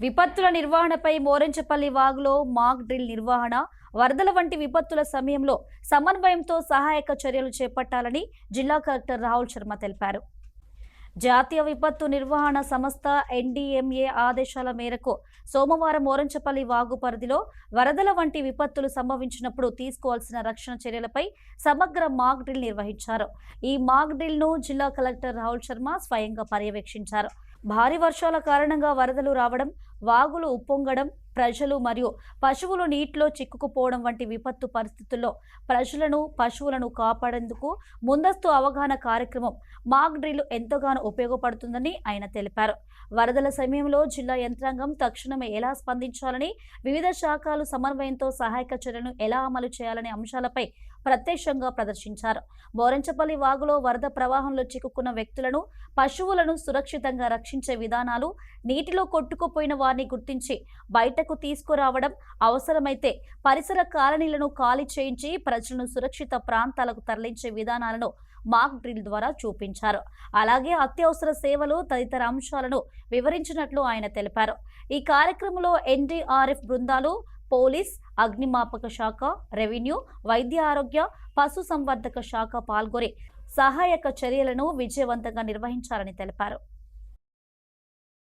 విపత్తుల నిర్వహణపై మోరంచపల్లి వాగులో మాక్ డ్రిల్ నిర్వహణ, వరదల వంటి విపత్తుల సమయంలో సమన్వయంతో సహాయక చర్యలు చేపట్టాలని జిల్లా కలెక్టర్ రాహుల్ శర్మ తెలిపారు. జాతీయ విపత్తు నిర్వహణ సంస్థ ఎన్డీఎంఏ ఆదేశాల మేరకు సోమవారం మోరంచపల్లి వాగు పరిధిలో వరదల వంటి విపత్తులు సంభవించినప్పుడు తీసుకోవాల్సిన రక్షణ చర్యలపై సమగ్ర మాక్ డ్రిల్ నిర్వహించారు. ఈ మాక్ డ్రిల్ ను జిల్లా కలెక్టర్ రాహుల్ శర్మ స్వయంగా పర్యవేక్షించారు. భారీ వర్షాల కారణంగా వరదలు రావడం, వాగులు ఉప్పొంగడం, ప్రజలు మరియు పశువులు నీటిలో చిక్కుకుపోవడం వంటి విపత్తు పరిస్థితుల్లో ప్రజలను, పశువులను కాపాడేందుకు ముందస్తు అవగాహన కార్యక్రమం మాక్ డ్రిల్ ఎంతగానో ఉపయోగపడుతుందని ఆయన తెలిపారు. వరదల సమయంలో జిల్లా యంత్రాంగం తక్షణమే ఎలా స్పందించాలని, వివిధ శాఖలు సమన్వయంతో సహాయక చర్యలను ఎలా అమలు చేయాలనే అంశాలపై ప్రత్యక్షంగా ప్రదర్శించారు. మోరంచపల్లి వాగులో వరద ప్రవాహంలో చిక్కుకున్న వ్యక్తులను, పశువులను సురక్షితంగా రక్షించే విధానాలు, నీటిలో కొట్టుకుపోయిన వారిని గుర్తించి బయటకు తీసుకురావడం, అవసరమైతే పరిసర కాలనీలను ఖాళీ చేయించి ప్రజలను సురక్షిత ప్రాంతాలకు తరలించే విధానాలను మాక్ డ్రిల్ ద్వారా చూపించారు. అలాగే అత్యవసర సేవలు తదితర అంశాలను వివరించినట్లు ఆయన తెలిపారు. ఈ కార్యక్రమంలో ఎన్డీఆర్ఎఫ్ బృందాలు, పోలీస్, అగ్నిమాపక శాఖ, రెవెన్యూ, వైద్య ఆరోగ్య, పశు సంవర్ధక శాఖ పాల్గొని సహాయక చర్యలను విజయవంతంగా నిర్వహించాలని తెలిపారు.